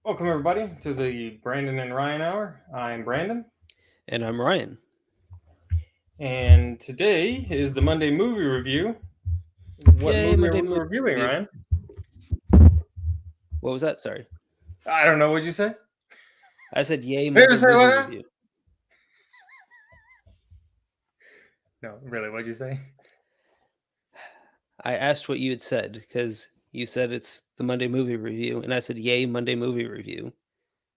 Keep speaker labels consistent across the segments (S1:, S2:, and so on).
S1: Welcome, everybody, to the Brandon and Ryan Hour. I'm Brandon,
S2: And I'm Ryan.
S1: and today is the Monday movie review. What
S2: Yay,
S1: movie are
S2: Monday
S1: we
S2: movie
S1: reviewing,
S2: review.
S1: Ryan?
S2: What was that? Sorry.
S1: I don't know. What'd you say?
S2: I said yay,
S1: Did you
S2: Monday
S1: say
S2: movie
S1: what?
S2: review.
S1: No, really, what'd you say?
S2: I asked what you had said because you said it's the Monday movie review, and I said yay, Monday movie review.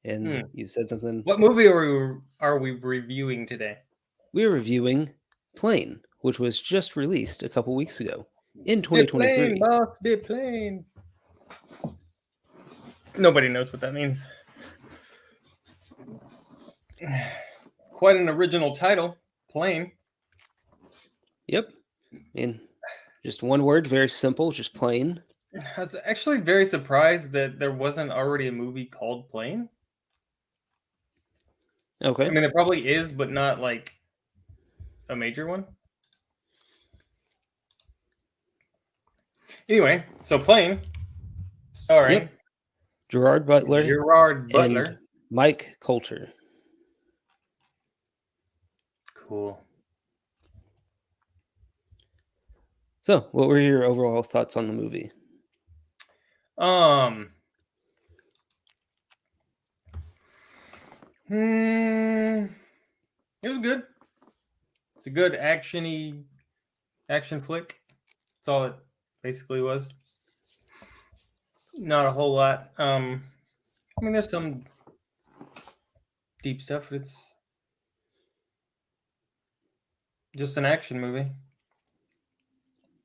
S2: And
S1: Hmm.
S2: you said something.
S1: What movie are we reviewing today?
S2: We're reviewing Plane, which was just released a couple weeks ago in
S1: The plane,
S2: 2023.
S1: boss, the plane. Nobody knows what that means. Quite an original title, plane.
S2: Yep. In just one word, very simple, just plain.
S1: I was actually very surprised that there wasn't already a movie called Plane. I
S2: Okay.
S1: mean, there probably is, but not like a major one. Anyway, so Plane, starring
S2: Yep. Gerard Butler
S1: Gerard
S2: and
S1: Butler.
S2: Mike Colter.
S1: Cool.
S2: So, what were your overall thoughts on the movie?
S1: Um. Hmm. It was good. It's a good actiony action flick. That's all it basically was. Not a whole lot. I mean, there's some deep stuff. But it's just an action movie.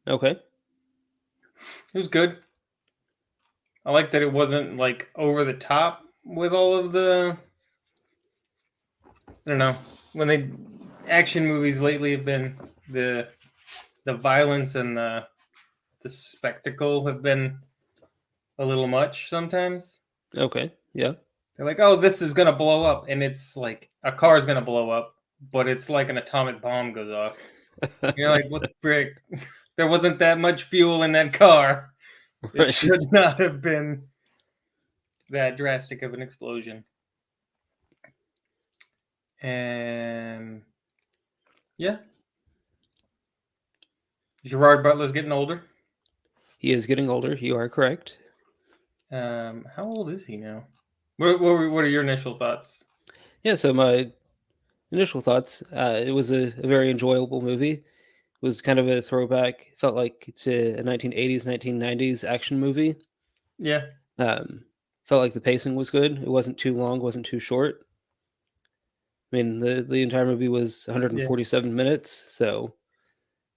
S2: Okay.
S1: It was good. I like that it wasn't like over the top with all of the. I don't know, when they action movies lately have been the violence and the spectacle have been a little much sometimes.
S2: Okay. Yeah.
S1: They're like, oh, this is gonna blow up, and it's like a car's gonna blow up, but it's like an atomic bomb goes off. You're like, what the frick? There wasn't that much fuel in that car. It
S2: Right.
S1: should not have been that drastic of an explosion. And yeah, Gerard Butler's getting older.
S2: He is getting older. You are correct.
S1: How old is he now? What are your initial thoughts?
S2: Yeah. So my initial thoughts. It was a very enjoyable movie. It was kind of a throwback. Felt like to a 1980s, 1990s action movie.
S1: Yeah,
S2: Um, Felt like the pacing was good. It wasn't too long. Wasn't too short. I mean, the entire movie was
S1: yeah,
S2: 147 minutes, so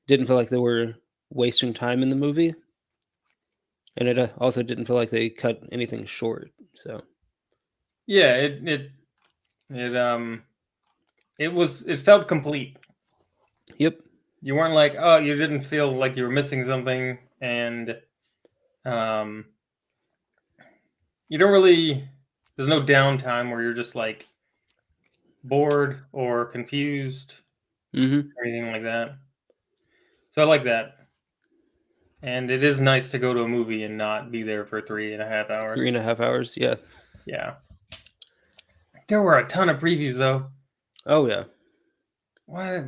S2: didn't feel like they were wasting time in the movie, and it also didn't feel like they cut anything short. So,
S1: yeah. It it felt complete.
S2: yep.
S1: You weren't like, oh, you didn't feel like you were missing something, and um, you don't really. There's no downtime where you're just like bored or confused
S2: Mm-hmm.
S1: or anything like that. So I like that, and it is nice to go to a movie and not be there for 3.5 hours.
S2: 3.5 hours. Yeah.
S1: Yeah, there were a ton of previews though.
S2: Oh yeah.
S1: What?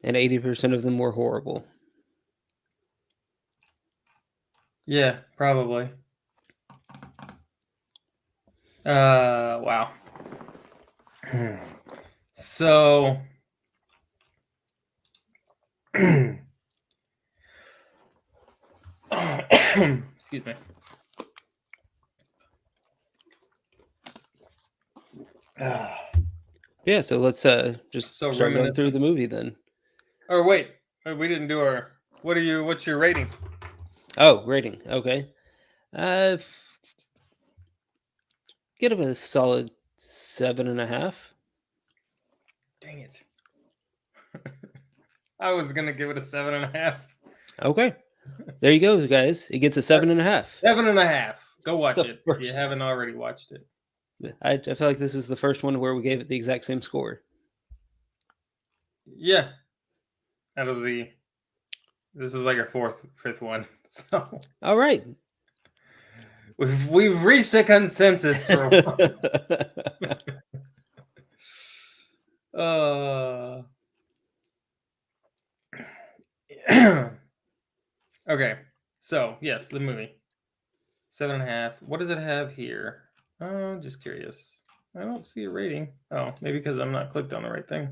S2: And 80% of them were horrible.
S1: Yeah, probably. Wow. So, excuse me.
S2: Yeah, so let's just
S1: So
S2: start going through
S1: reminiscent.
S2: the movie then.
S1: Or wait, we didn't do our. What are you? What's your rating?
S2: Oh, rating. Okay. Uh, Give it a solid 7.5.
S1: Dang it! I was gonna give it a 7.5.
S2: Okay. There you go, guys. It gets a 7.5.
S1: 7.5. Go watch
S2: So
S1: it if you
S2: first,
S1: haven't already watched it.
S2: I feel like this is the first one where we gave it the exact same score.
S1: Yeah, out of the. This is like our fifth one. So
S2: All right.
S1: We've reached a consensus for once. Okay, so yes, the movie 7.5. What does it have here? Oh, just curious. I don't see a rating. Oh, maybe because I'm not clicked on the right thing.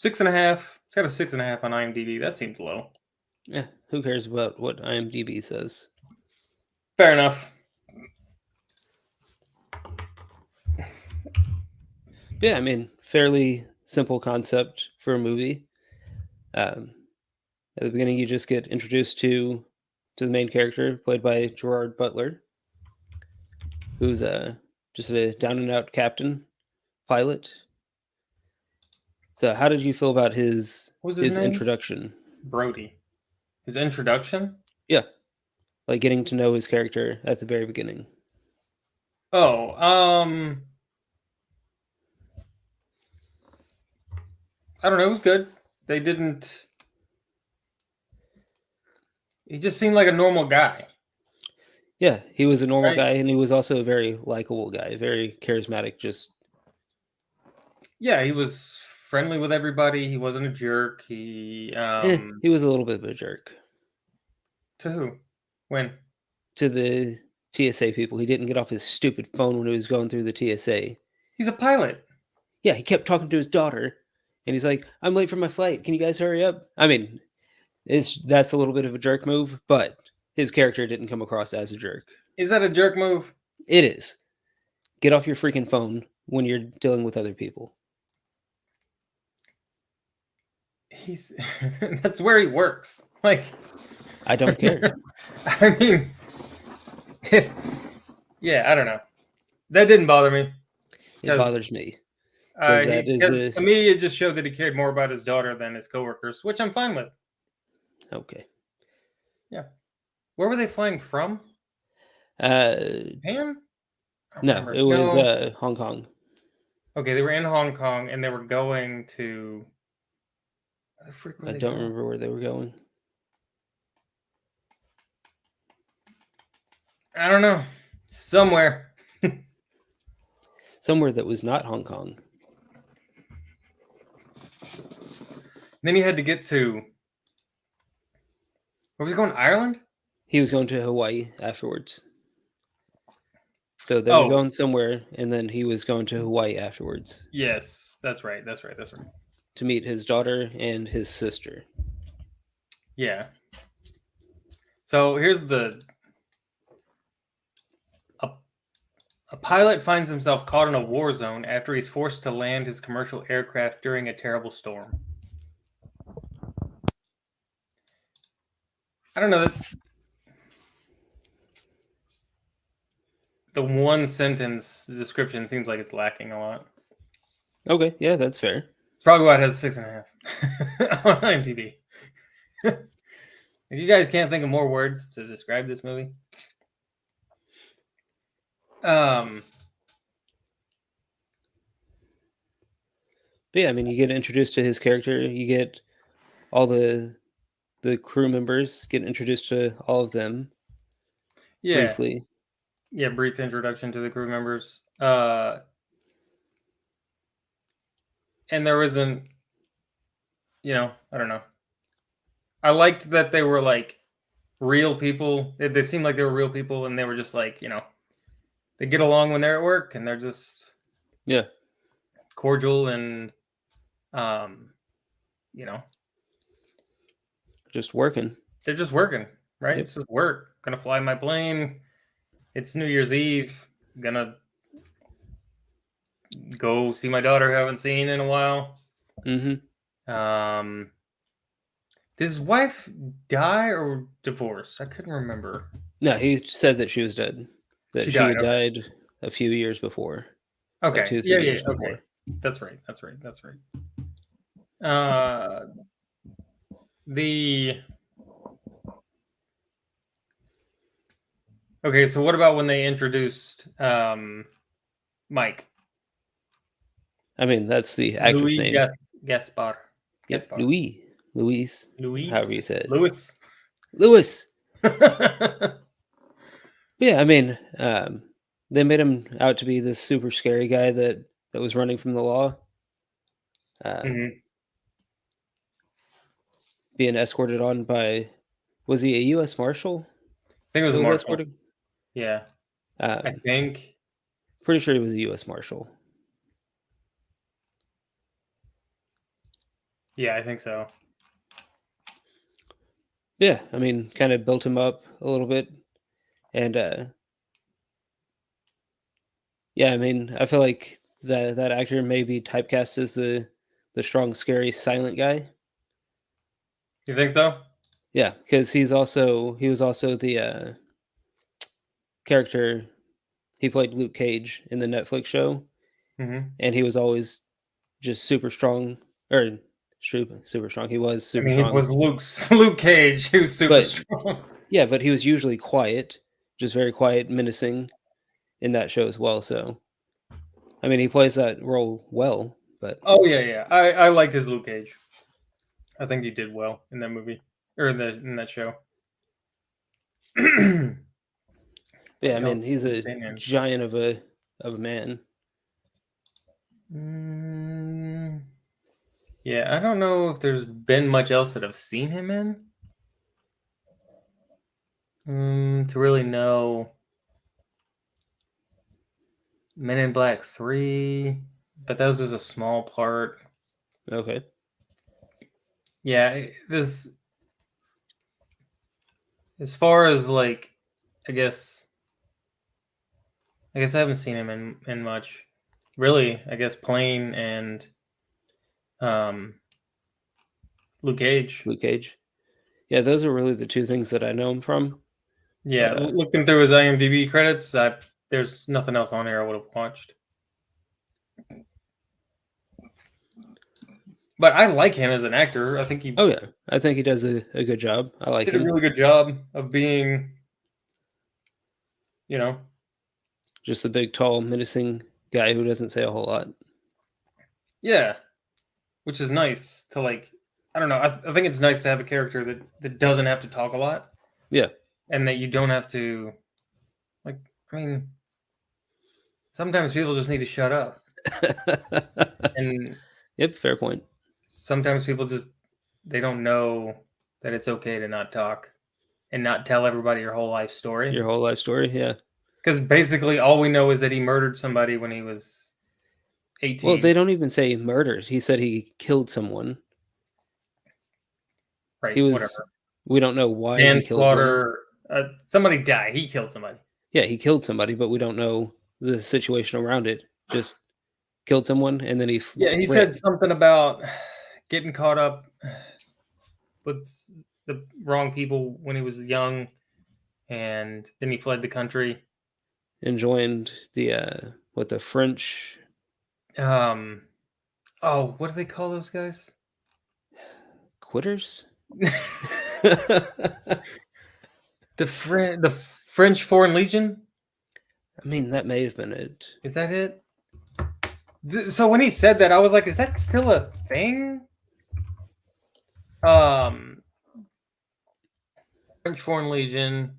S1: 6.5. It's got a 6.5 on IMDb. That seems low.
S2: Yeah, who cares about what IMDb says?
S1: Fair enough.
S2: Yeah, I mean, fairly simple concept for a movie. At the beginning, you just get introduced to the main character, played by Gerard Butler, who's just a down and out captain pilot. So, how did you feel about
S1: What was his name?
S2: introduction?
S1: Brody. His introduction?
S2: Yeah, like getting to know his character at the very beginning.
S1: Oh, I don't know. It was good. They didn't. He just seemed like a normal guy.
S2: Yeah, he was a normal
S1: Right.
S2: guy, and he was also a very likable guy, very charismatic. Just
S1: Yeah, he was friendly with everybody. He wasn't a jerk. He
S2: he was a little bit of a jerk
S1: to who? When?
S2: to the TSA people. He didn't get off his stupid phone when he was going through the TSA.
S1: He's a pilot.
S2: Yeah, he kept talking to his daughter, and he's like, "I'm late for my flight. Can you guys hurry up?" I mean, that's a little bit of a jerk move, but his character didn't come across as a jerk.
S1: Is that a jerk move?
S2: It is. Get off your freaking phone when you're dealing with other people.
S1: He's that's where he works. Like,
S2: I don't care.
S1: I mean, yeah, I don't know. That didn't bother me.
S2: It bothers me. Because
S1: To me, it just showed that he cared more about his daughter than his coworkers, which I'm fine with.
S2: Okay.
S1: Yeah. Where were they flying from?
S2: No,
S1: Japan?
S2: it was Hong Kong.
S1: Okay, they were in Hong Kong and they were going to.
S2: I don't remember where they were going.
S1: I don't know. Somewhere.
S2: Somewhere that was not Hong Kong.
S1: Then he had to get to. Where was he going? Ireland?
S2: He was going to Hawaii afterwards. So they were going somewhere, and then he was going to Hawaii afterwards.
S1: Yes, that's right.
S2: To meet his daughter and his sister.
S1: Yeah. So here's a pilot finds himself caught in a war zone after he's forced to land his commercial aircraft during a terrible storm. I don't know. The one sentence description seems like it's lacking a lot.
S2: Okay, yeah, that's fair.
S1: It's probably why it has 6.5 on IMDb. If you guys can't think of more words to describe this movie,
S2: but yeah, I mean, you get introduced to his character. You get all the crew members, get introduced to all of them.
S1: Yeah.
S2: Briefly.
S1: Yeah, brief introduction to the crew members. And there wasn't, I don't know. I liked that they were like real people. They seemed like they were real people, and they were just like, they get along when they're at work, and they're just cordial and
S2: just working.
S1: They're just working, right?
S2: Yep.
S1: It's just work. Gonna fly my plane. It's New Year's Eve. Gonna go see my daughter who I haven't seen in a while.
S2: Mm-hmm.
S1: Did his wife die or divorce? I couldn't remember.
S2: No, he said that she was dead. That she had died a few years before.
S1: Okay.
S2: Like 2-3 years before.
S1: Okay. That's right. Okay, so what about when they introduced Mike?
S2: I mean, that's the actor's name.
S1: Gaspar.
S2: Yep. Luis. However you say it.
S1: Louis.
S2: Yeah, Yeah, I mean, they made him out to be this super scary guy that was running from the law, um,
S1: Hmm.
S2: being escorted on by was he a U.S. Marshal
S1: I think it was
S2: that
S1: a
S2: was
S1: Marshall.
S2: escorting?
S1: Yeah, I
S2: Um,
S1: think.
S2: pretty sure he was a U.S. Marshal.
S1: Yeah, I think so.
S2: Yeah, I mean, kind of built him up a little bit, and yeah, I mean, I feel like that actor may be typecast as the strong, scary, silent guy.
S1: You think so?
S2: Yeah, because he was also the character he played Luke Cage in the Netflix show,
S1: Hmm.
S2: and he was always just super strong or super strong. He was
S1: I
S2: super
S1: mean, it
S2: strong,
S1: was Luke Cage, who's super
S2: but
S1: strong.
S2: yeah, but he was usually quiet, just very quiet, menacing in that show as well. So I mean, he plays that role well, but
S1: Oh yeah, yeah. I liked his Luke Cage. I think he did well in that movie or in that show. What
S2: yeah,
S1: the
S2: I
S1: hell
S2: mean,
S1: is
S2: he's
S1: his
S2: a
S1: opinion?
S2: giant of a man.
S1: Mm, yeah, I don't know if there's been much else that I've seen him in. To really know Men in Black 3, but that was just a small part.
S2: Okay,
S1: Yeah, this as far as like, I guess I guess I haven't seen him in much. Really, I guess Plane and um Luke Cage.
S2: Luke Cage. Yeah, those are really the two things that I know him from.
S1: Yeah,
S2: But
S1: looking through his IMDb credits, there's nothing else on here I would have watched. But I like him as an actor. I think he
S2: oh yeah, I think he does a good job. I like
S1: did a
S2: him.
S1: really good job of being, you know,
S2: Just the big, tall, menacing guy who doesn't say a whole lot.
S1: yeah, which is nice to like. I don't know. I think it's nice to have a character that doesn't have to talk a lot
S2: Yeah.
S1: and that you don't have to like. I mean, sometimes people just need to shut up, and
S2: Yep, fair point.
S1: sometimes people just they don't know that it's okay to not talk and not tell everybody your whole life story.
S2: Your whole life story, yeah.
S1: Because basically, all we know is that he murdered somebody when he was
S2: Well,
S1: 18.
S2: they don't even say murdered. He said he killed someone.
S1: Right,
S2: He was
S1: whatever.
S2: we don't know why he killed them.
S1: Manslaughter. Somebody died. He killed somebody.
S2: Yeah, he killed somebody, but we don't know the situation around it. Just killed someone and then
S1: Yeah, he said
S2: ran.
S1: something about getting caught up with the wrong people when he was young, and then he fled the country.
S2: And joined the what the French
S1: Um, oh, what do they call those guys?
S2: quitters.
S1: The French Foreign Legion.
S2: I mean, that may have been it.
S1: Is that it? So when he said that, I was like, "Is that still a thing?" Um, French Foreign Legion.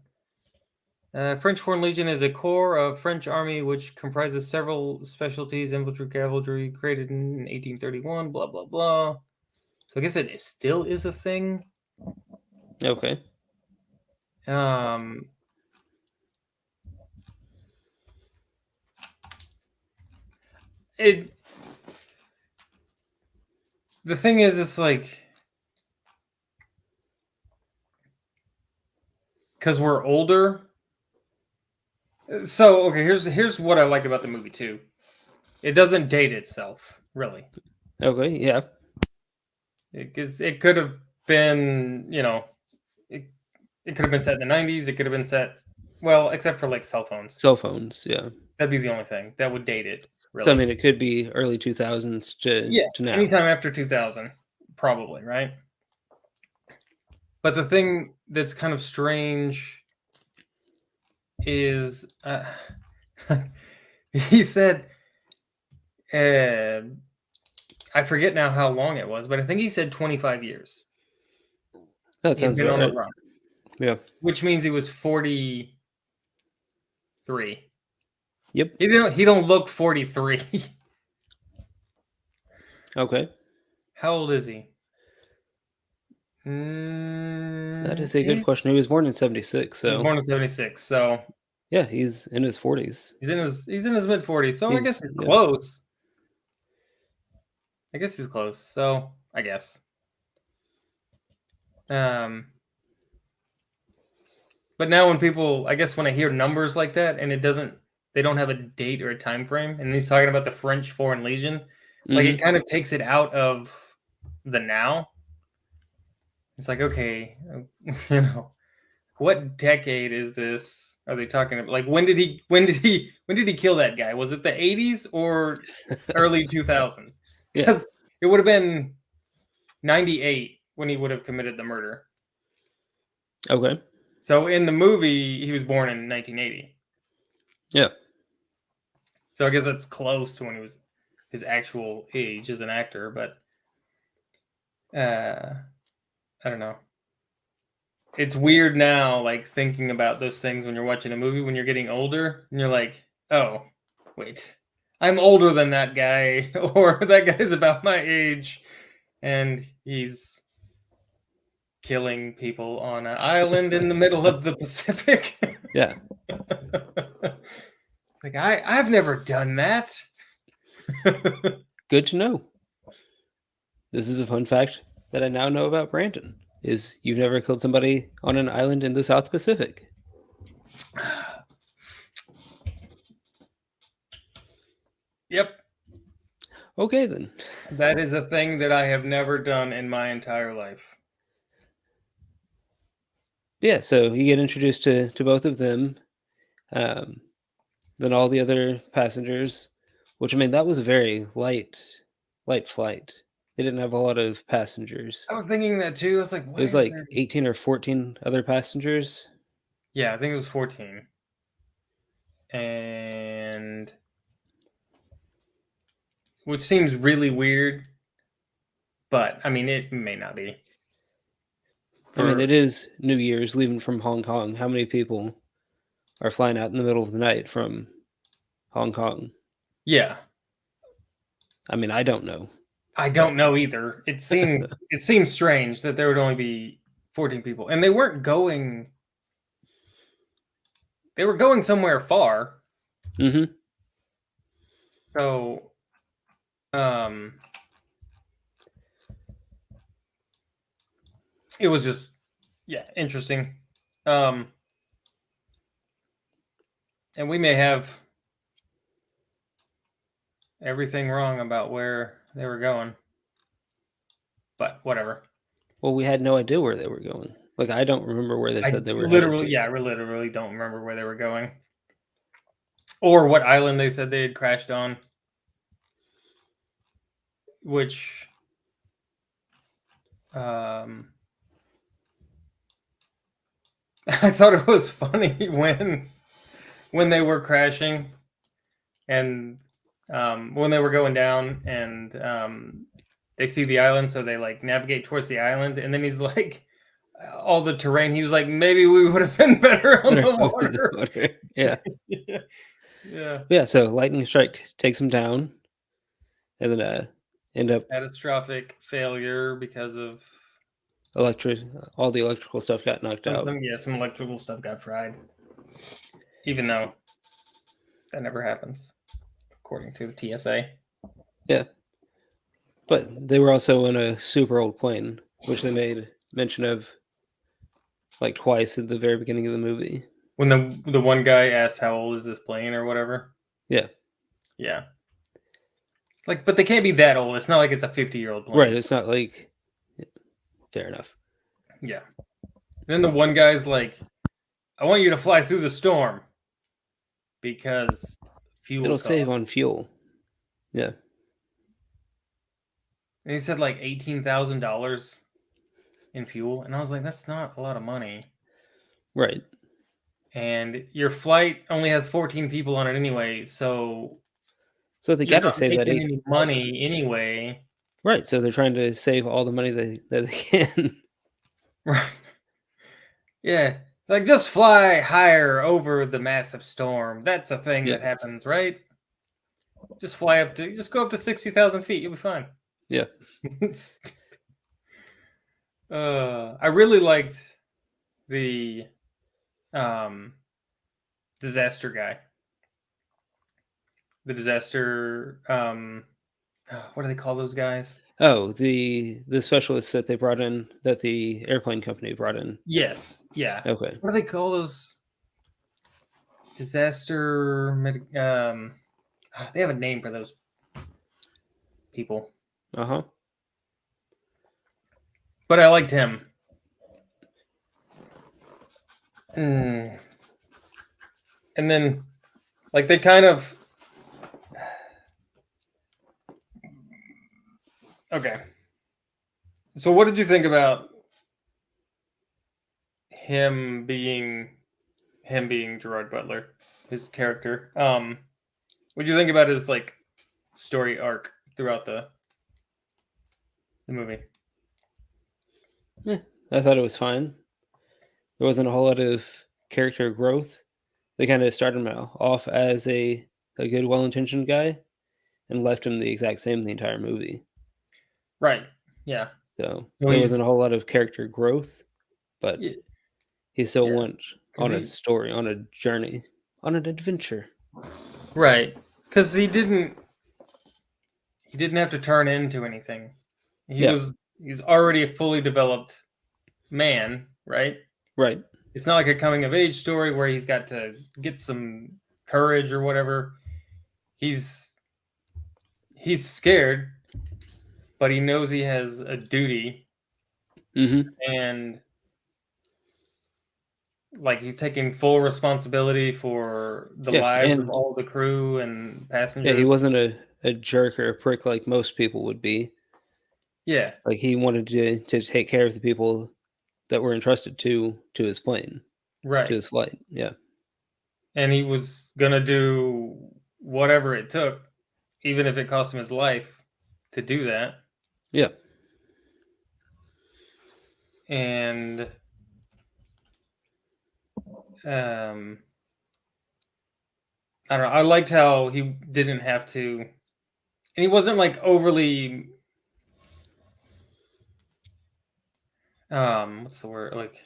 S1: French Foreign Legion is a corps of French army which comprises several specialties, infantry, cavalry, created in 1831. Blah blah blah. So I guess it still is a thing.
S2: Okay.
S1: Um, it. The thing is, it's like because we're older. So okay, here's what I like about the movie too. It doesn't date itself really,
S2: Okay, yeah.
S1: because it could have been, it, it could have been set in the 90s. It could have been set, well, except for like cell phones.
S2: Cell phones, yeah.
S1: That'd be the only thing that would date it
S2: So I
S1: really.
S2: mean, it could be early 2000s
S1: Yeah,
S2: to now.
S1: anytime after 2000, probably, right? But the thing that's kind of strange is he said, uh, I forget now how long it was, but I think he said 25 years.
S2: That
S1: He had
S2: sounds
S1: been
S2: about
S1: on the
S2: right.
S1: run,
S2: Yeah.
S1: which means he was 40. 43.
S2: Yep.
S1: He don't look 43.
S2: Okay.
S1: How old is he?
S2: That is a good question. He was born in 76,
S1: He was
S2: so
S1: born in 76, so
S2: yeah, he's in his 40s.
S1: he's in his mid 40s. So I guess he's
S2: Yeah.
S1: close. I guess he's close. So I guess. But now when people, I guess when I hear numbers like that and they don't have a date or a time frame, and he's talking about the French Foreign Legion, like it
S2: Mhm.
S1: kind of takes it out of the now. It's like, okay, you know, what decade is this? Are they talking about? Like, when did he kill that guy? Was it the 80s or early 2000s?
S2: Yeah.
S1: Because it would have been 98 when he would have committed the murder.
S2: Okay.
S1: So in the movie, he was born in 1980.
S2: Yeah.
S1: So I guess that's close to when he was his actual age as an actor, but I don't know. It's weird now, like thinking about those things when you're watching a movie when you're getting older, and you're like, oh, wait, I'm older than that guy, or that guy's about my age, and he's killing people on an island in the middle of the Pacific.
S2: Yeah.
S1: Like I've never done that.
S2: Good to know. This is a fun fact that I now know about Brandon. Is you've never killed somebody on an island in the South Pacific.
S1: Yep.
S2: Okay, then.
S1: That is a thing that I have never done in my entire life.
S2: Yeah, so you get introduced to both of them. Then all the other passengers, which I mean, that was a very light flight. They didn't have a lot of passengers.
S1: I was thinking that too. I was like,
S2: It
S1: why
S2: was
S1: is
S2: like
S1: there?
S2: 18 or 14 other passengers.
S1: Yeah, I think it was 14. And which seems really weird, but I mean, it may not be.
S2: I mean, it is New Year's leaving from Hong Kong. How many people are flying out in the middle of the night from Hong Kong?
S1: Yeah,
S2: I mean, I don't know.
S1: I don't know either. It seems strange that there would only be 14 people, and they weren't going. They were going somewhere far.
S2: Mm-hmm.
S1: So, it was just, yeah, interesting. And we may have everything wrong about where they were going, but whatever.
S2: Well, we had no idea where they were going. Like, I don't remember where they
S1: I
S2: said they were headed
S1: literally,
S2: to.
S1: yeah, I literally don't remember where they were going or what island they said they had crashed on, which, I thought it was funny when they were crashing and when they were going down and they see the island, so they like navigate towards the island, and then he's like, all the terrain. He was like, maybe we would have been better on the water.
S2: Yeah.
S1: Yeah. Yeah.
S2: Yeah, so lightning strike takes them down, and then end up
S1: Catastrophic failure because of
S2: all the electrical stuff got knocked out.
S1: some electrical stuff got fried. Even though that never happens, according to the TSA.
S2: Yeah. But they were also in a super old plane, which they made mention of like twice at the very beginning of the movie.
S1: When the one guy asked how old is this plane or whatever.
S2: Yeah.
S1: Yeah. Like, but they can't be that old. It's not like it's a 50-year-old plane.
S2: Right. It's not like fair enough.
S1: Yeah. And then the one guy's like, I want you to fly through the storm because fuel
S2: It'll
S1: costs.
S2: save on fuel. Yeah.
S1: And he said like $18,000 in fuel. And I was like, that's not a lot of money.
S2: Right.
S1: And your flight only has 14 people on it anyway, so
S2: they got to save that
S1: any money anyway.
S2: Right. So they're trying to save all the money that they can.
S1: Right. Yeah. Like, just fly higher over the massive storm. That's a thing
S2: Yeah.
S1: that happens, right? Just go up to 60,000 feet. You'll be fine.
S2: Yeah.
S1: I really liked the um, disaster guy. The disaster. What do they call those guys?
S2: Oh, the specialists that they brought in, that the airplane company brought in.
S1: Yes. Yeah.
S2: Okay.
S1: What do they call those? Disaster. They have a name for those people.
S2: Uh-huh.
S1: But I liked him. And then, like, they kind of. Okay. So, what did you think about him being Gerard Butler, his character? What do you think about his like story arc throughout the movie?
S2: I thought it was fine. There wasn't a whole lot of character growth. They kind of started him off as a good, well-intentioned guy and left him the exact same the entire movie.
S1: Right. Yeah.
S2: So
S1: So
S2: there
S1: he's
S2: wasn't a whole lot of character growth, but
S1: yeah,
S2: he still
S1: yeah.
S2: went
S1: 'Cause
S2: on a
S1: he-
S2: story, on a journey, on an adventure.
S1: right, because he didn't have to turn into anything.
S2: Yeah.
S1: He's already a fully developed man, right?
S2: Right.
S1: It's not like a coming of age story where he's got to get some courage or whatever. He's scared, but he knows he has a duty,
S2: Mm-hmm.
S1: and like he's taking full responsibility for the
S2: Yeah,
S1: lives of
S2: and
S1: all the crew and
S2: yeah, he
S1: passengers.
S2: wasn't a jerk or a prick like most people would be.
S1: Yeah,
S2: Like he wanted to take care of the people that were entrusted to his plane, to
S1: right.
S2: his flight. Yeah.
S1: And he was gonna do whatever it took, even if it cost him his life, to do that.
S2: Yeah.
S1: And um, I don't know. I liked how he didn't have to, and he wasn't like overly what's the word,
S2: Like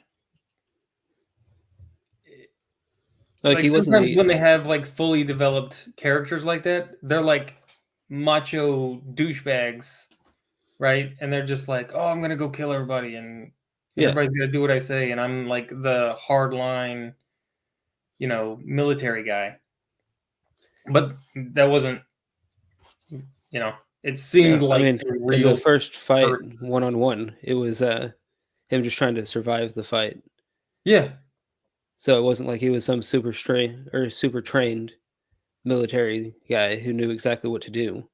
S1: like
S2: he wasn't
S1: sometimes
S2: the
S1: when they have like fully developed characters like that, they're like macho douchebags, right? And they're just like, oh, I'm gonna go kill everybody, and
S2: yeah.
S1: everybody's gonna do what I say, and I'm like the hard line, military guy. But that wasn't, it seemed
S2: Yeah. I
S1: like
S2: mean,
S1: a
S2: in the
S1: real
S2: first fight
S1: person.
S2: 1-on-1, it was him just trying to survive the fight.
S1: Yeah,
S2: So it wasn't like he was some super trained military guy who knew exactly what to do.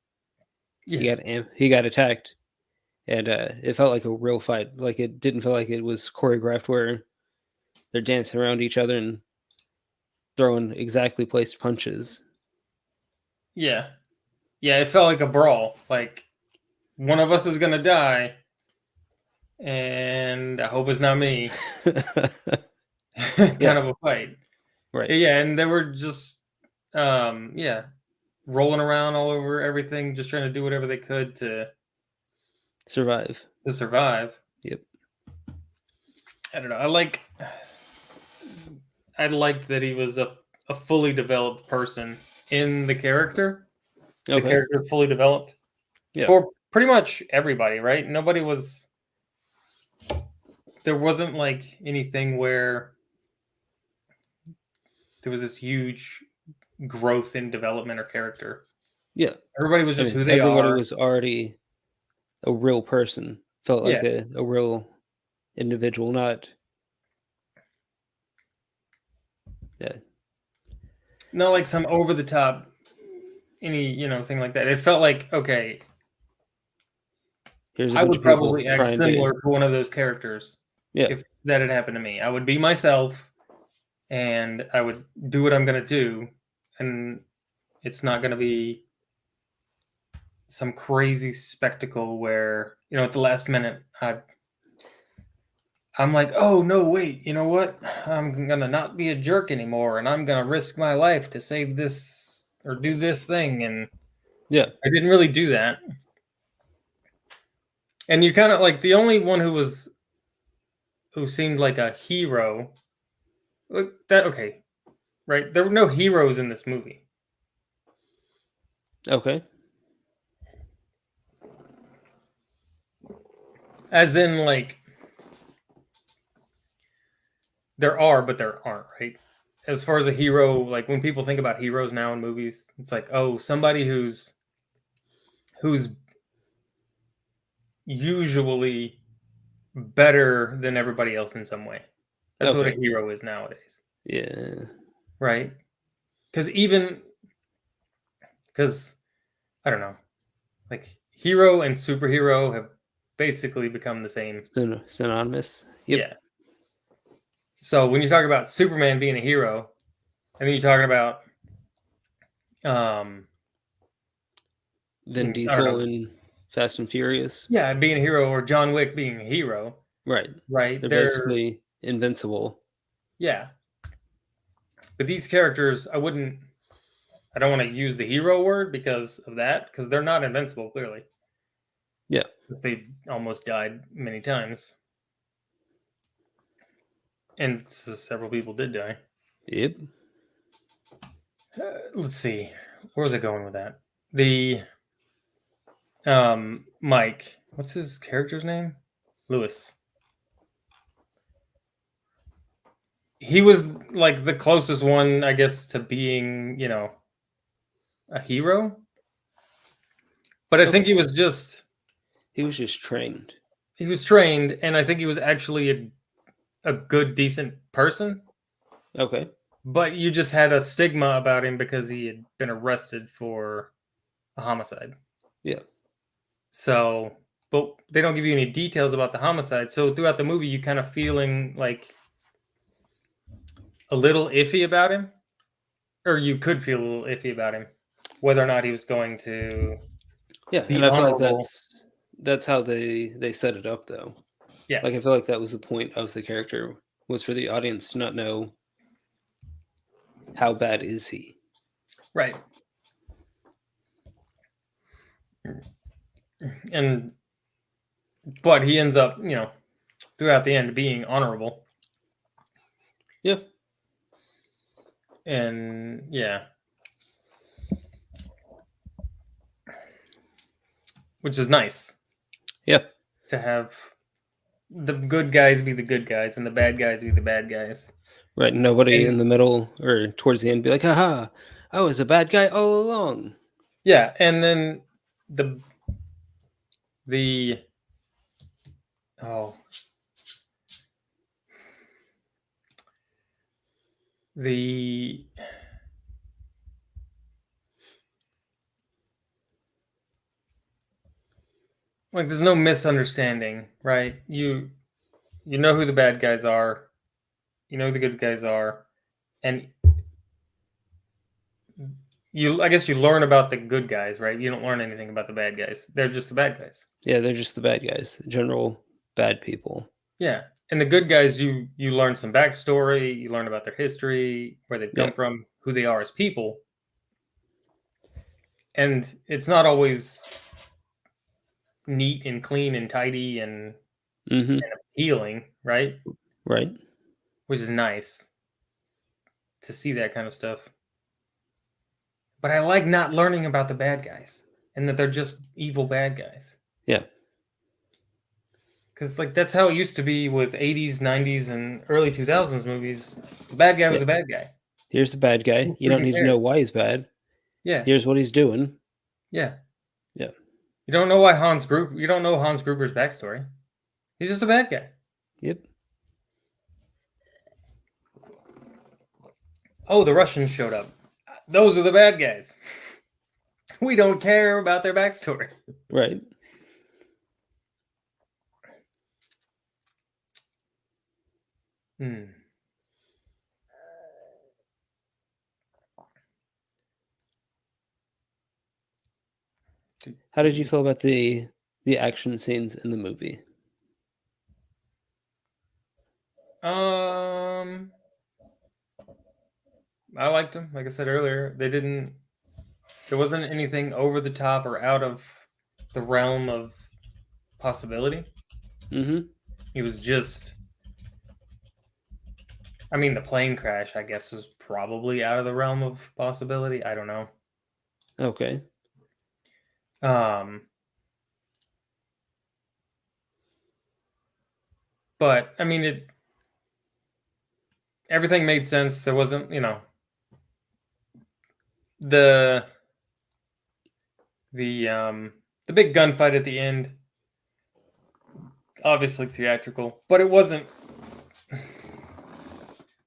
S1: yeah,
S2: He got attacked, and it felt like a real fight. Like it didn't feel like it was choreographed where they're dancing around each other and throwing exactly placed punches.
S1: yeah, yeah. It felt like a brawl. Like one of us is gonna die, and I hope it's not me. Kind
S2: Yeah,
S1: of a fight.
S2: right.
S1: Yeah, and they were just, rolling around all over everything, just trying to do whatever they could
S2: Survive.
S1: to survive.
S2: Yep.
S1: I don't know. I liked that he was a fully developed person in the character. The
S2: Okay.
S1: character fully developed
S2: Yeah.
S1: for pretty much everybody, right? There wasn't like anything where there was this huge growth in development or character.
S2: Yeah.
S1: Everybody was
S2: I
S1: just
S2: mean,
S1: who they
S2: everybody
S1: are.
S2: was already a real person. Felt
S1: Yeah.
S2: like a real individual, not yeah.
S1: Not like some over the top thing like that. It felt like, okay,
S2: Here's a
S1: I
S2: bunch
S1: would
S2: of people
S1: probably act
S2: trying to
S1: similar to one of those characters
S2: yeah.
S1: if that had happened to me. I would be myself, and I would do what I'm gonna do, and it's not gonna be some crazy spectacle where, at the last minute I'm like, oh no, wait, you know what? I'm gonna not be a jerk anymore, and I'm gonna risk my life to save this or do this thing, and
S2: Yeah.
S1: I didn't really do that. And you kind of like the only one who seemed like a hero. That okay, right? There were no heroes in this movie,
S2: Okay.
S1: as in like there are, but there aren't, right? As far as a hero, like when people think about heroes now in movies, it's like, oh, somebody who's usually better than everybody else in some way. That's what a
S2: Okay.
S1: hero is nowadays,
S2: Yeah.
S1: right? Because I don't know, like hero and superhero have basically become the same.
S2: Synonymous. Yep.
S1: Yeah. So when you talk about Superman being a hero, and then you're talking about um
S2: Vin
S1: I don't
S2: Diesel
S1: know,
S2: in Fast and Furious.
S1: yeah, being a hero or John Wick being a hero,
S2: Right.
S1: right?
S2: They're
S1: They're
S2: basically invincible.
S1: yeah. But these characters, I don't want to use the hero word because of that, because they're not invincible, clearly.
S2: Yeah.
S1: They almost died many times. And several people did die.
S2: Yep.
S1: Let's see. Where was I going with that? The Mike. What's his character's name? Lewis. He was like the closest one, I guess, to being, a hero. But I think
S2: Okay. He was just trained.
S1: he was trained, and I think he was actually a good, decent person.
S2: Okay.
S1: But you just had a stigma about him because he had been arrested for a homicide.
S2: Yeah.
S1: So, but they don't give you any details about the homicide. So throughout the movie, you kind of feeling like a little iffy about him, or you could feel a little iffy about him, whether or not he was going to
S2: Yeah. And
S1: be
S2: I feel like
S1: honorable.
S2: that's how they set it up though.
S1: Yeah,
S2: Like I feel like that was the point of the character was for the audience to not know how bad is he.
S1: right. And but he ends up, throughout the end being honorable.
S2: Yeah.
S1: And yeah, which is nice
S2: Yeah.
S1: to have the good guys be the good guys and the bad guys be the bad guys.
S2: Right. Nobody
S1: And
S2: in the middle or towards the end be like, haha, I was a bad guy all along.
S1: yeah, and then the the oh the like there's no misunderstanding, right? You know who the bad guys are, you know who the good guys are, and I guess you learn about the good guys, right? You don't learn anything about the bad guys. They're just the bad guys.
S2: Yeah, they're just the bad guys. General bad people.
S1: Yeah. And the good guys, you learn some backstory, you learn about their history, where they've
S2: Yeah.
S1: come from, who they are as people. And it's not always neat and clean and tidy and
S2: Mm-hmm.
S1: appealing, right?
S2: Right.
S1: Which is nice to see that kind of stuff. But I like not learning about the bad guys and that they're just evil bad guys.
S2: Yeah.
S1: Because like that's how it used to be with 80s, 90s, and early 2000s movies. The bad guy was
S2: Yeah.
S1: a bad guy.
S2: Here's the bad guy.
S1: Who
S2: You don't
S1: freaking
S2: need to
S1: cares?
S2: know why he's bad.
S1: Yeah,
S2: Here's what he's doing.
S1: yeah.
S2: Yeah.
S1: You don't know why you don't know Hans Gruber's backstory. He's just a bad guy.
S2: Yep.
S1: Oh, the Russians showed up. Those are the bad guys. We don't care about their backstory.
S2: Right.
S1: Hmm.
S2: How did you feel about the action scenes in the movie?
S1: Um, I liked them. Like I said earlier, there wasn't anything over the top or out of the realm of possibility.
S2: Mm-hmm.
S1: It was just, I mean, the plane crash, I guess, was probably out of the realm of possibility. I don't know.
S2: Okay.
S1: Um, but I mean, everything made sense. There wasn't, the the um the big gunfight at the end, obviously theatrical, but it wasn't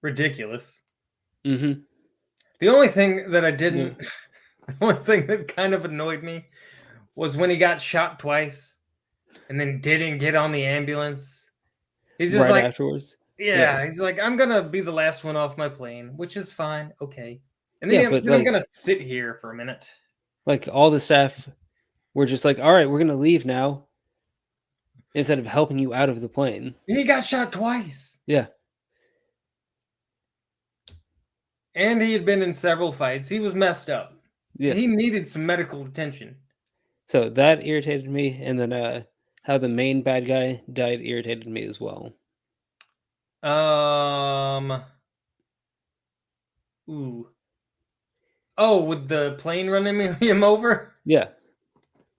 S1: ridiculous.
S2: Mm-hmm.
S1: The only thing that I
S2: Yeah.
S1: didn't, the only thing that kind of annoyed me was when he got shot twice and then didn't get on the ambulance. He's just
S2: Right
S1: like,
S2: afterwards. Yeah.
S1: yeah, he's like, I'm gonna be the last one off my plane, which is fine, okay. And
S2: Yeah, but
S1: then I'm gonna sit here for a minute.
S2: like all the staff were just like, all right, we're gonna leave now instead of helping you out of the plane.
S1: He got shot twice,
S2: Yeah.
S1: and he had been in several fights. He was messed up.
S2: Yeah.
S1: He needed some medical attention.
S2: So that irritated me, and then how the main bad guy died irritated me as well.
S1: Um, ooh. Oh, with the plane running him over?
S2: Yeah.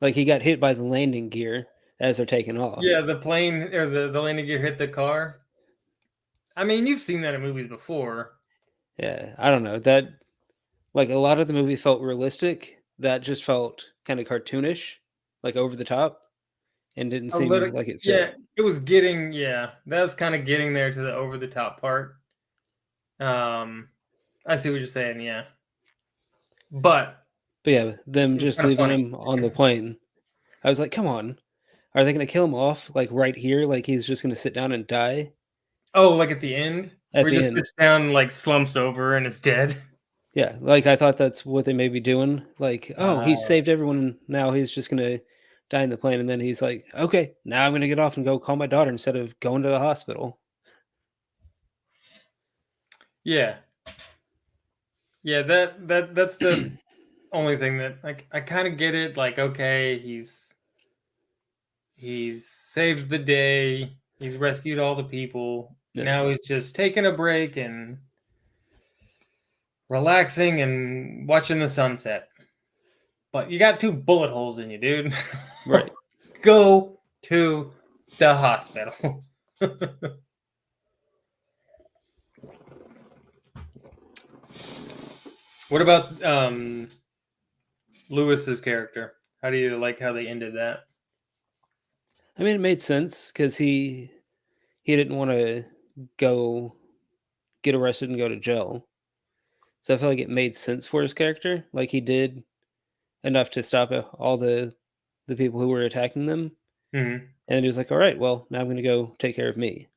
S2: Like he got hit by the landing gear as they're taking off.
S1: Yeah, the plane or the landing gear hit the car. I mean, you've seen that in movies before.
S2: Yeah. I don't know. That like a lot of the movie felt realistic. That just felt kind of cartoonish, like over the top, and didn't
S1: A
S2: seem
S1: little,
S2: like it
S1: yeah,
S2: fit.
S1: it was getting, yeah, that was kind of getting there to the over the top part. Um, I see what you're saying, yeah. But
S2: But yeah, them
S1: it was
S2: just
S1: kind of
S2: leaving
S1: funny.
S2: him on the plane. I was like, come on. Are they going to kill him off like right here? Like he's just going to sit down and die
S1: Oh, like at the end,
S2: at
S1: where he
S2: the
S1: just
S2: end?
S1: sits down, like slumps over and is dead.
S2: Yeah, like I thought that's what they may be doing. Like, oh, he
S1: Uh,
S2: saved everyone. Now he's just going to die in the plane. And then he's like, okay, now I'm going to get off and go call my daughter instead of going to the hospital.
S1: yeah, yeah. That's the only thing that I kind of get it. Like, okay, he's saved the day. He's rescued all the people.
S2: Yeah,
S1: Now he's just taking a break and relaxing and watching the sunset. But you got two bullet holes in you, dude.
S2: right.
S1: Go to the hospital. What about Lewis's character? How do you like how they ended that?
S2: I mean, it made sense because he didn't want to go get arrested and go to jail. So I feel like it made sense for his character. Like he did enough to stop all the people who were attacking them.
S1: Mm-hmm.
S2: And he was like, all right, well, now I'm going to go take care of me.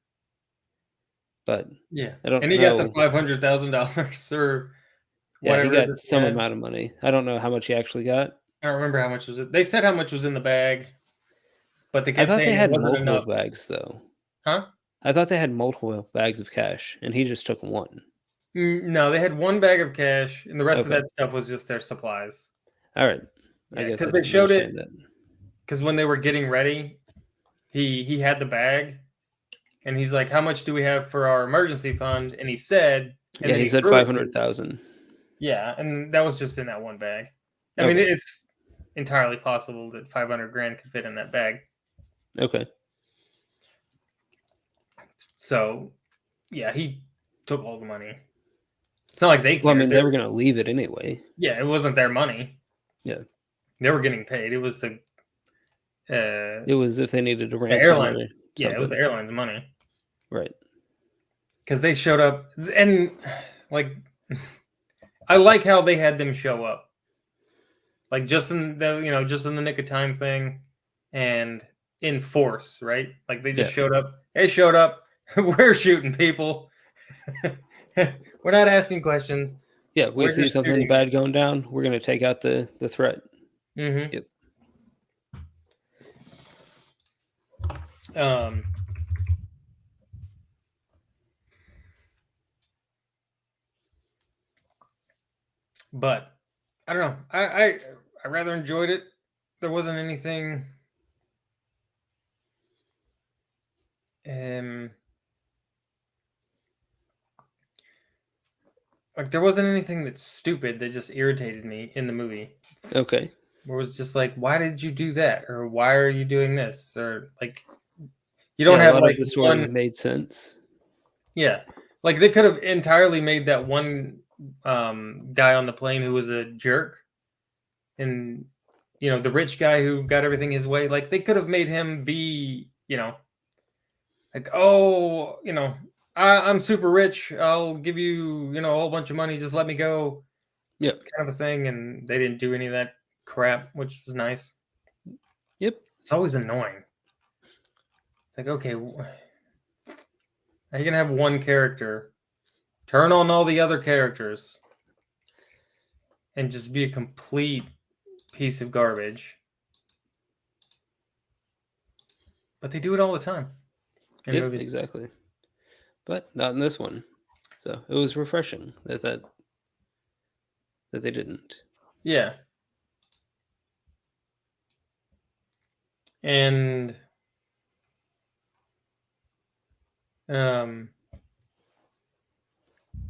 S2: But
S1: Yeah,
S2: I don't
S1: and he got the
S2: know.
S1: $500,000 or
S2: Yeah, he
S1: whatever
S2: got
S1: that he
S2: some
S1: had.
S2: amount of money. I don't know how much he actually got.
S1: I don't remember how much was it. They said how much was in the bag, but they
S2: I
S1: kept
S2: thought they
S1: saying it
S2: had
S1: wasn't
S2: multiple
S1: enough.
S2: bags, though.
S1: Huh?
S2: I thought they had multiple bags of cash, and he just took one.
S1: No, they had one bag of cash, and the rest of
S2: Okay.
S1: that stuff was just their supplies.
S2: All right. I
S1: Yeah,
S2: guess
S1: because
S2: I
S1: they
S2: didn't
S1: showed it.
S2: understand that.
S1: Because when they were getting ready, he had the bag, and he's like, "How much do we have for our emergency fund?" And he said, and
S2: Yeah,
S1: then
S2: he
S1: he
S2: said
S1: threw it to.
S2: 500,000.
S1: Yeah, and that was just in that one bag. I mean,
S2: Okay.
S1: it's entirely possible that 500 grand could fit in that bag.
S2: Okay.
S1: So, yeah, he took all the money. It's not like they
S2: Well, I
S1: cared.
S2: mean, they were going to leave it anyway.
S1: Yeah, it wasn't their money.
S2: Yeah.
S1: They were getting paid. It was
S2: It was if they needed a
S1: the
S2: ransom
S1: airline.
S2: or
S1: Yeah, it was the
S2: something.
S1: airline's money
S2: Right.
S1: because they showed up and like I like how they had them show up, like just in the nick of time thing, and in force, right? Like they just
S2: Yeah.
S1: showed up. They showed up. We're shooting people. We're not asking questions.
S2: Yeah, we
S1: We're
S2: see
S1: just
S2: something
S1: shooting.
S2: bad going down. We're going to take out the threat.
S1: Mm-hmm.
S2: Yep.
S1: Um. But I don't know. I rather enjoyed it. There wasn't anything um like there wasn't anything that's stupid that just irritated me in the movie.
S2: Okay.
S1: Where it was just like, why did you do that? Or why are you doing this? Or like you don't
S2: Yeah, a
S1: have
S2: lot of
S1: like
S2: the story
S1: one
S2: made sense.
S1: yeah. Like they could have entirely made that one guy on the plane who was a jerk and the rich guy who got everything his way. Like they could have made him be, like, oh, I'm super rich. I'll give you, a whole bunch of money. Just let me go,
S2: Yep.
S1: kind of a thing. And they didn't do any of that crap, which was nice.
S2: Yep.
S1: It's always annoying. It's like, okay, now you can have one character turn on all the other characters and just be a complete piece of garbage. But they do it all the time in
S2: Yep.
S1: movies.
S2: Exactly. But not in this one. So it was refreshing that they didn't.
S1: Yeah. And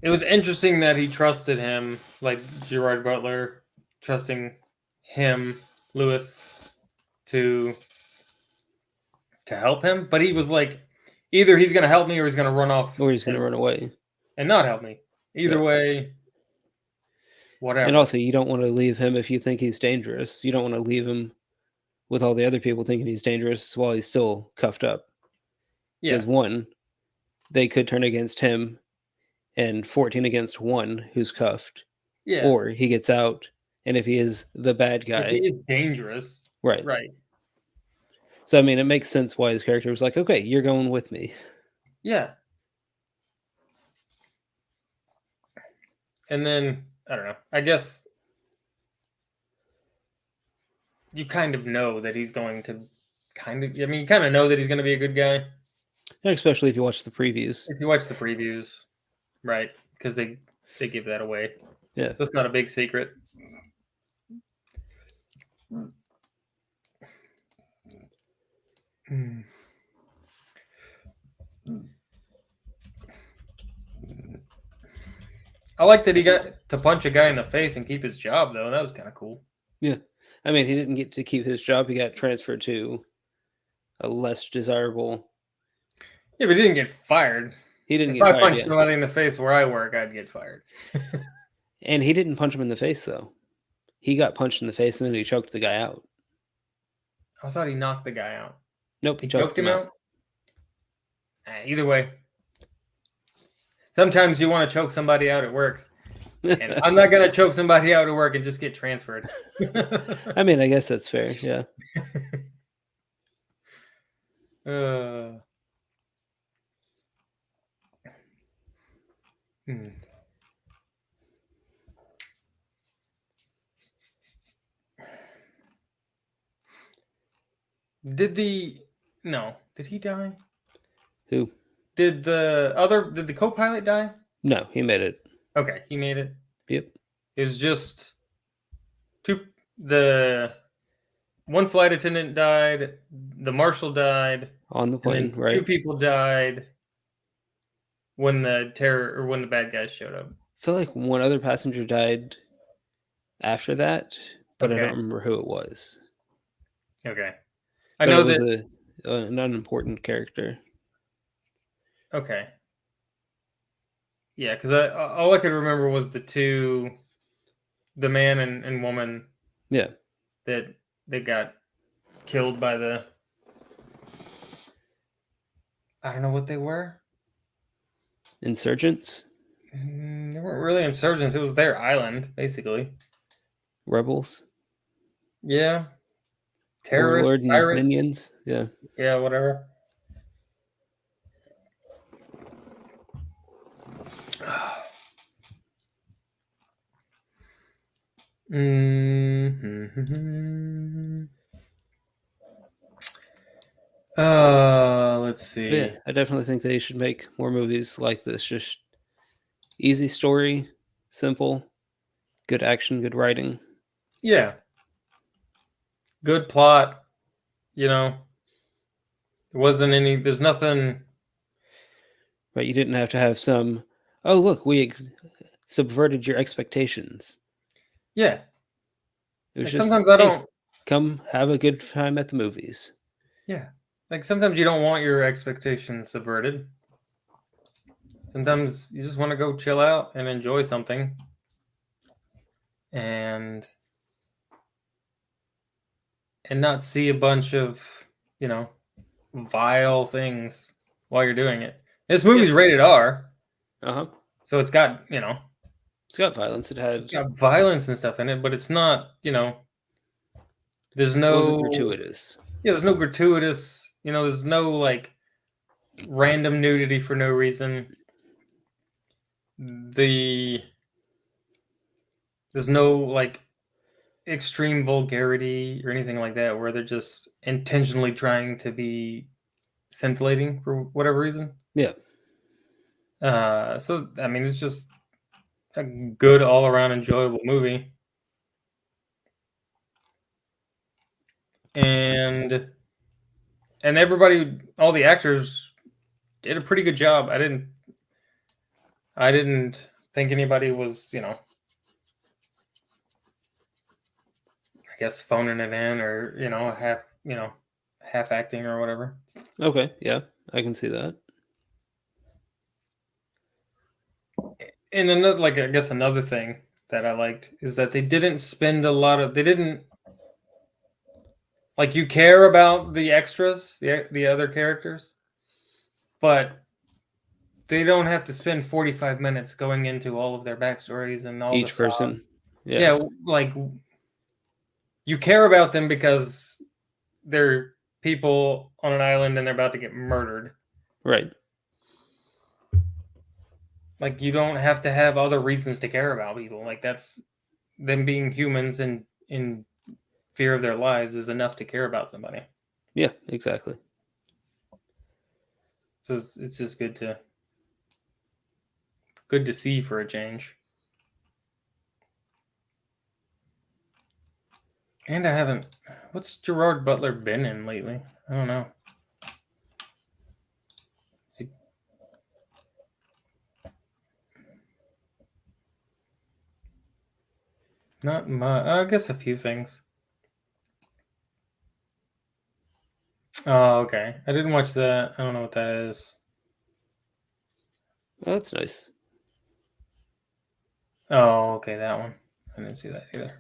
S1: it was interesting that he trusted him, like Gerard Butler, trusting him, Lewis, to help him. But he was like, either he's going to help me or he's going to run off
S2: Or he's going to run away.
S1: and not help me. Either
S2: Yep.
S1: way, whatever.
S2: And also, you don't want to leave him if you think he's dangerous. You don't want to leave him with all the other people thinking he's dangerous while he's still cuffed up.
S1: Yeah.
S2: Because one, they could turn against him and 14 against one who's cuffed.
S1: Yeah.
S2: Or he gets out, and if he is the bad guy,
S1: If he is dangerous.
S2: right.
S1: Right.
S2: So, I mean, it makes sense why his character was like, okay, you're going with me.
S1: Yeah. And then, I don't know, I guess you kind of know that he's going to you kind of know that he's going to be a good guy.
S2: Especially if you watch the previews.
S1: If you watch the previews, right? Because they give that away.
S2: Yeah.
S1: That's not a big secret. I like that he got to punch a guy in the face and keep his job, though. That was kind of cool.
S2: Yeah. I mean, he didn't get to keep his job. He got transferred to a less desirable.
S1: Yeah, but he didn't get fired.
S2: He didn't
S1: If
S2: get
S1: I
S2: fired.
S1: punched
S2: Yeah.
S1: somebody in the face where I work, I'd get fired.
S2: And he didn't punch him in the face, though. He got punched in the face and then he choked the guy out.
S1: I thought he knocked the guy out.
S2: Nope,
S1: He choked him out? Either way. Sometimes you want to choke somebody out at work. And I'm not going to choke somebody out at work and just get transferred.
S2: I mean, I guess that's fair. Yeah.
S1: Did he die?
S2: Who?
S1: Did the co-pilot die?
S2: No, he made it.
S1: Okay, he made it.
S2: Yep.
S1: It was just the one flight attendant died, the marshal died
S2: on the plane, right?
S1: 2 people died when the bad guys showed up.
S2: I feel like one other passenger died after that, but
S1: Okay.
S2: I don't remember who it was.
S1: Okay.
S2: I know that it was an unimportant character.
S1: Okay. Yeah, because all I could remember was the man and woman.
S2: Yeah.
S1: That got killed by I don't know what they were.
S2: Insurgents?
S1: They weren't really insurgents. It was their island, basically.
S2: Rebels?
S1: Yeah. Terrorists,
S2: Warlord and
S1: pirates.
S2: minions? Yeah.
S1: Yeah, whatever. Let's see.
S2: But yeah, I definitely think they should make more movies like this. Just easy story, simple, Good action, good writing.
S1: Yeah. Good plot. You know, there wasn't any. There's nothing.
S2: Right? You didn't have to have some. Oh, look, we subverted your expectations.
S1: Yeah.
S2: It was
S1: Like
S2: just,
S1: sometimes I
S2: hey,
S1: don't.
S2: come have a good time at the movies.
S1: Yeah. Like sometimes you don't want your expectations subverted. Sometimes you just want to go chill out and enjoy something. And not see a bunch of, you know, vile things while you're doing it. This movie's rated R,
S2: Uh huh.
S1: so it's got, you know,
S2: It's got violence. It had.
S1: it's got violence and stuff in it, but it's not, you know, there's
S2: It wasn't
S1: no
S2: gratuitous.
S1: yeah, there's no gratuitous, you know, there's no like random nudity for no reason. There's no like extreme vulgarity or anything like that where they're just intentionally trying to be scintillating for whatever reason.
S2: Yeah.
S1: So I mean, it's just a good all around enjoyable movie, and everybody, all the actors did a pretty good job. I didn't think anybody was, you know, I guess phoning it in or half acting or whatever.
S2: Okay. Yeah, I can see that.
S1: And another, like, I guess another thing that I liked is that they didn't spend a lot of, they didn't like, you care about the extras, the other characters, but they don't have to spend 45 minutes going into all of their backstories and all the
S2: Each
S1: stuff.
S2: person. Yeah.
S1: Yeah, like you care about them because they're people on an island and they're about to get murdered.
S2: Right.
S1: Like you don't have to have other reasons to care about people. Like that's them being humans and in fear of their lives is enough to care about somebody.
S2: Yeah, exactly.
S1: So it's just good to see for a change. And I haven't. What's Gerard Butler been in lately? I don't know. Is he... Not much. I guess a few things. Oh, okay. I didn't watch that. I don't know what that is.
S2: Oh, that's nice.
S1: Oh, okay, that one. I didn't see that either.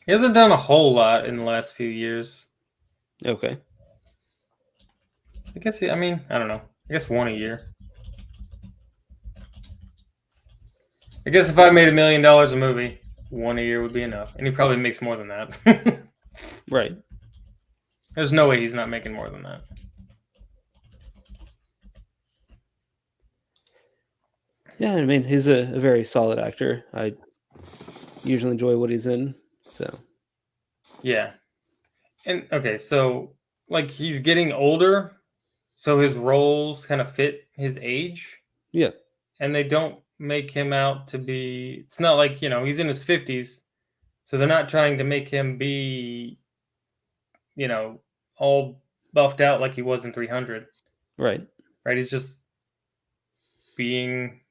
S1: He hasn't done a whole lot in the last few years.
S2: Okay.
S1: I guess I mean, I don't know. I guess one a year. I guess if I made $1 million a movie, one a year would be enough. And he probably makes more than that.
S2: Right.
S1: There's no way he's not making more than that.
S2: Yeah, I mean, he's a very solid actor. I usually enjoy what he's in. So.
S1: Yeah. And okay, so like he's getting older, so his roles kind of fit his age.
S2: Yeah.
S1: And they don't make him out to be, it's not like, you know, he's in his 50s, so they're not trying to make him be, you know, all buffed out like he was in 300.
S2: Right.
S1: Right? He's just being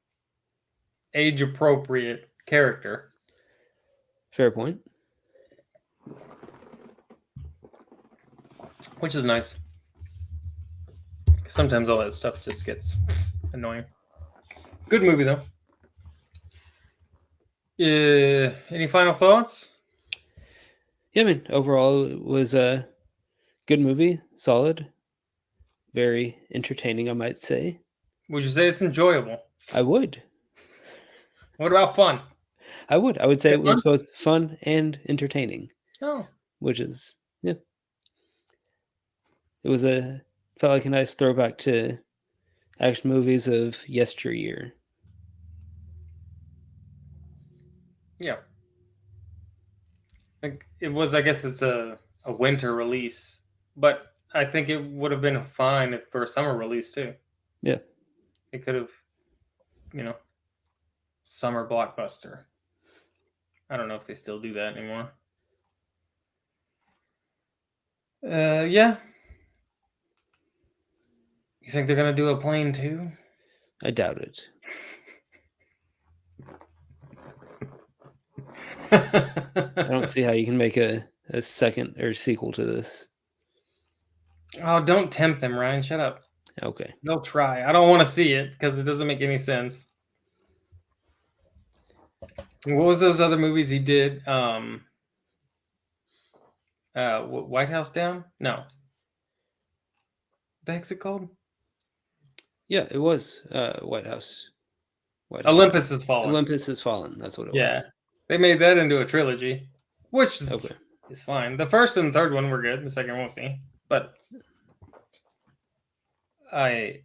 S1: age appropriate character.
S2: Fair point.
S1: Which is nice. Sometimes all that stuff just gets annoying. Good movie though. Any final thoughts?
S2: Yeah, I mean, overall, it was a good movie, solid, very entertaining, I might say.
S1: Would you say it's enjoyable?
S2: I would.
S1: What about fun?
S2: I would. I would say
S1: Yeah,
S2: it was
S1: fun?
S2: both fun and entertaining,
S1: Oh,
S2: which is, yeah. It was felt like a nice throwback to action movies of yesteryear.
S1: yeah. Like it was. I guess it's a winter release, but I think it would have been fine for a summer release too.
S2: Yeah.
S1: It could have, you know, summer blockbuster. I don't know if they still do that anymore. Yeah. You think they're gonna do a plane too?
S2: I doubt it. I don't see how you can make a second or sequel to this.
S1: Oh, don't tempt them, Ryan. Shut up.
S2: Okay.
S1: They'll try. I don't want to see it because it doesn't make any sense. What was those other movies he did? White House Down? No. What the heck's it called?
S2: Yeah, it was White House.
S1: Olympus Has Fallen.
S2: Olympus Has Fallen. That's what it
S1: Yeah.
S2: was.
S1: They made that into a trilogy, which is,
S2: Okay.
S1: is fine. The first and third one were good. The second one we'll see. But I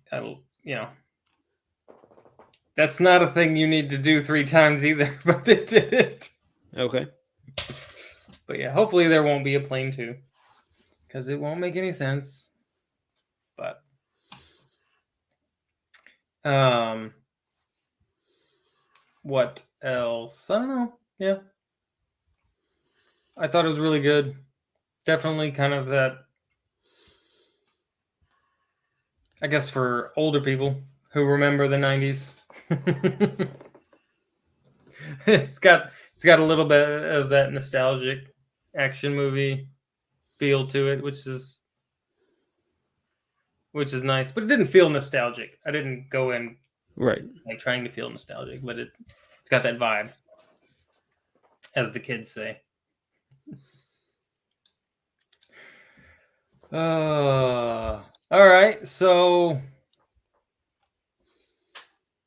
S1: that's not a thing you need to do 3 times either, but they did it.
S2: Okay.
S1: But yeah, hopefully there won't be a plane too, because it won't make any sense. But what else? I don't know. Yeah, I thought it was really good. Definitely kind of that, I guess, for older people who remember the 90s. It's got a little bit of that nostalgic action movie feel to it, which is nice, but it didn't feel nostalgic. I didn't go in
S2: Right.
S1: like trying to feel nostalgic, but it's got that vibe, as the kids say. All right, so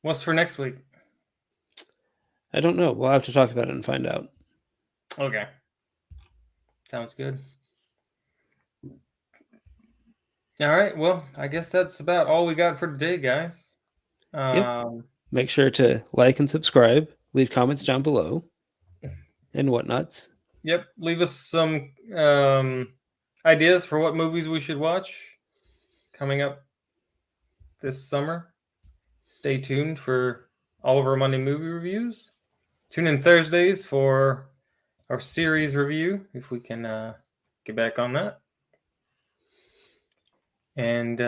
S1: what's for next week?
S2: I don't know. We'll have to talk about it and find out.
S1: Okay, sounds good. All right, well, I guess that's about all we got for today, guys.
S2: Make sure to like and subscribe. Leave comments down below and whatnots.
S1: Yep, leave us some ideas for what movies we should watch coming up this summer. Stay tuned for all of our Monday movie reviews. Tune in Thursdays for our series review, if we can get back on that. And